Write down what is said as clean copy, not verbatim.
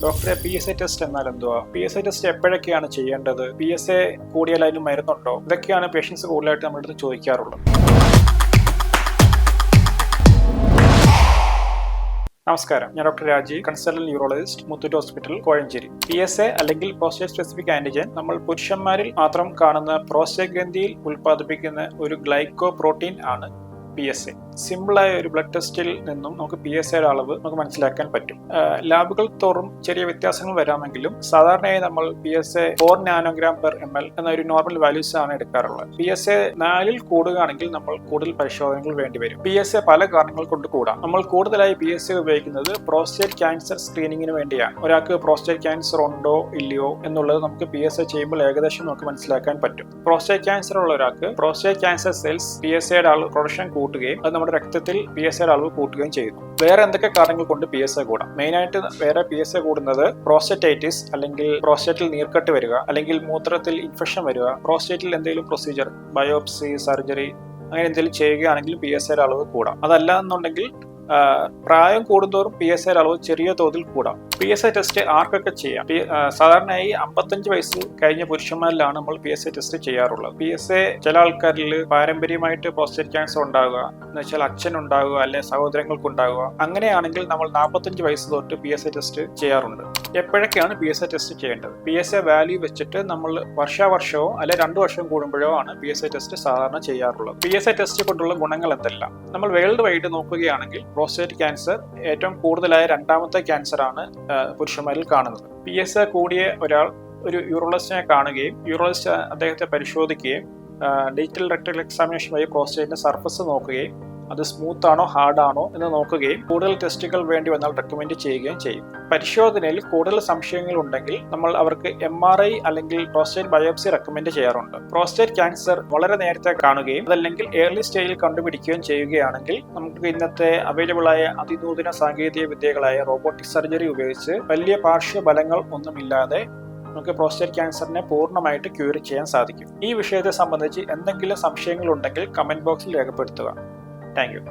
ഡോക്ടറെ PSA test എന്നാൽ എന്തുവാ? PSA ടെസ്റ്റ് എപ്പോഴൊക്കെയാണ് ചെയ്യേണ്ടത്? PSA കൂടിയാൽ അതിന് മരുന്നുണ്ടോ? ഇതൊക്കെയാണ് പേഷ്യൻസ് കൂടുതലായിട്ട് നമ്മുടെ അടുത്ത് ചോദിക്കാറുള്ളത്. നമസ്കാരം, ഞാൻ doctor Rajeev, consultant neurologist, Muthoot hospital, Kozhencherry. PSA അല്ലെങ്കിൽ പ്രോസ്റ്റേറ്റ് സ്പെസിഫിക് ആന്റിജൻ നമ്മൾ പുരുഷന്മാരിൽ മാത്രം കാണുന്ന പ്രോസ്റ്റേറ്റ് ഗ്രന്ഥിയിൽ ഉൽപ്പാദിപ്പിക്കുന്ന ഒരു ഗ്ലൈക്കോ പ്രോട്ടീൻ ആണ് PSA. സിമ്പിളായ ഒരു ബ്ലഡ് ടെസ്റ്റിൽ നിന്നും നമുക്ക് PSAയുടെ അളവ് നമുക്ക് മനസ്സിലാക്കാൻ പറ്റും. ലാബുകൾ തോറും ചെറിയ വ്യത്യാസങ്ങൾ വരാമെങ്കിലും സാധാരണയായി നമ്മൾ PSA 4 നാനോഗ്രാം പെർ ml എന്ന ഒരു നോർമൽ വാല്യൂസ് ആണ് എടുക്കാറുള്ളത്. PSA 4-ൽ കൂടുകയാണെങ്കിൽ നമ്മൾ കൂടുതൽ പരിശോധനകൾ വേണ്ടിവരും. PSA പല കാരണങ്ങൾ കൊണ്ട് കൂടാം. നമ്മൾ കൂടുതലായി PSA ഉപയോഗിക്കുന്നത് പ്രോസ്റ്റേറ്റ് ക്യാൻസർ സ്ക്രീനിങ്ങിന് വേണ്ടിയാണ്. ഒരാൾക്ക് പ്രോസ്റ്റേറ്റ് ക്യാൻസർ ഉണ്ടോ ഇല്ലയോ എന്നുള്ളത് നമുക്ക് PSA ചെയ്യുമ്പോൾ ഏകദേശം നമുക്ക് മനസ്സിലാക്കാൻ പറ്റും. പ്രോസ്റ്റേറ്റ് ക്യാൻസർ ഉള്ള ഒരാൾക്ക് പ്രോസ്റ്റേറ്റ് ക്യാൻസർ സെൽസ് PSAയുടെ പ്രൊഡക്ഷൻ കൂട്ടുകയും അത് നമ്മുടെ രക്തത്തിൽ PSAയുടെ അളവ് കൂട്ടുകയും ചെയ്യുന്നു. വേറെ എന്തൊക്കെ കാരണങ്ങൾ കൊണ്ട് PSA കൂടാം? മെയിനായിട്ട് വേറെ PSA കൂടുന്നത് പ്രോസ്റ്റേറ്റൈറ്റിസ് അല്ലെങ്കിൽ പ്രോസ്റ്റേറ്റിൽ നീർക്കെട്ട് വരിക, അല്ലെങ്കിൽ മൂത്രത്തിൽ ഇൻഫെക്ഷൻ വരിക, പ്രോസ്റ്റേറ്റിൽ എന്തെങ്കിലും പ്രൊസീജിയർ, ബയോപ്സി, സർജറി അങ്ങനെ എന്തെങ്കിലും ചെയ്യുകയാണെങ്കിലും PSAയുടെ അളവ് കൂടാം. അതല്ല എന്നുണ്ടെങ്കിൽ പ്രായം കൂടുന്തോറും PSAയുടെ അളവ് ചെറിയ തോതിൽ കൂടാം. PSA ടെസ്റ്റ് ആർക്കൊക്കെ ചെയ്യാം? സാധാരണയായി 55 വയസ്സ് കഴിഞ്ഞ പുരുഷന്മാരിലാണ് നമ്മൾ PSA ടെസ്റ്റ് ചെയ്യാറുള്ളത്. PSA ചില ആൾക്കാരിൽ പാരമ്പര്യമായിട്ട് പ്രോസ്റ്റേറ്റ് ക്യാൻസർ ഉണ്ടാകുക, എന്ന് വെച്ചാൽ അച്ഛൻ ഉണ്ടാകുക അല്ലെങ്കിൽ സഹോദരങ്ങൾക്ക് ഉണ്ടാകുക. അങ്ങനെയാണെങ്കിൽ നമ്മൾ 45 വയസ്സ് തൊട്ട് PSA ടെസ്റ്റ് ചെയ്യാറുണ്ട്. എപ്പോഴൊക്കെയാണ് PSA ടെസ്റ്റ് ചെയ്യേണ്ടത്? PSA വാല്യൂ വെച്ചിട്ട് നമ്മൾ വർഷാവർഷമോ അല്ലെ 2 വർഷം കൂടുമ്പോഴോ ആണ് PSA ടെസ്റ്റ് സാധാരണ ചെയ്യാറുള്ളത്. PSA ടെസ്റ്റ് കൊണ്ടുള്ള ഗുണങ്ങൾ എന്തെല്ലാം? നമ്മൾ വേൾഡ് വൈഡ് നോക്കുകയാണെങ്കിൽ പ്രോസ്റ്റേറ്റ് ക്യാൻസർ ഏറ്റവും കൂടുതലായ രണ്ടാമത്തെ ക്യാൻസർ ആണ് പുരുഷന്മാരിൽ കാണുന്നത്. PSA കൂടിയ ഒരാൾ ഒരു യൂറോളജിസ്റ്റിനെ കാണുകയും യൂറോളജിസ്റ്റ് അദ്ദേഹത്തെ പരിശോധിക്കുകയും ഡിജിറ്റൽ റെക്ടൽ എക്സാമിനേഷൻ വഴി പ്രോസ്റ്റേറ്റിന്റെ സർഫസ് നോക്കുകയും അത് സ്മൂത്ത് ആണോ ഹാർഡ് ആണോ എന്ന് നോക്കുകയും കൂടുതൽ ടെസ്റ്റുകൾ വേണ്ടി വന്നാൽ റെക്കമെൻഡ് ചെയ്യുകയും ചെയ്യും. പരിശോധനയിൽ കൂടുതൽ സംശയങ്ങൾ ഉണ്ടെങ്കിൽ നമ്മൾ അവർക്ക് MRI അല്ലെങ്കിൽ പ്രോസ്റ്റേറ്റ് ബയോപ്സി റെക്കമെൻഡ് ചെയ്യാറുണ്ട്. പ്രോസ്റ്റേറ്റ് ക്യാൻസർ വളരെ നേരത്തെ കാണുകയും അതല്ലെങ്കിൽ ഏർലി സ്റ്റേജിൽ കണ്ടുപിടിക്കുകയും ചെയ്യുകയാണെങ്കിൽ നമുക്ക് ഇന്നത്തെ അവൈലബിൾ ആയ അതിനൂതന സാങ്കേതിക വിദ്യകളായ റോബോട്ടിക് സർജറി ഉപയോഗിച്ച് വലിയ പാർശ്വഫലങ്ങൾ ഒന്നുമില്ലാതെ നമുക്ക് പ്രോസ്റ്റേറ്റ് ക്യാൻസറിനെ പൂർണ്ണമായിട്ട് ക്യൂർ ചെയ്യാൻ സാധിക്കും. ഈ വിഷയത്തെ സംബന്ധിച്ച് എന്തെങ്കിലും സംശയങ്ങൾ ഉണ്ടെങ്കിൽ കമന്റ് ബോക്സിൽ രേഖപ്പെടുത്തുക. Thank you.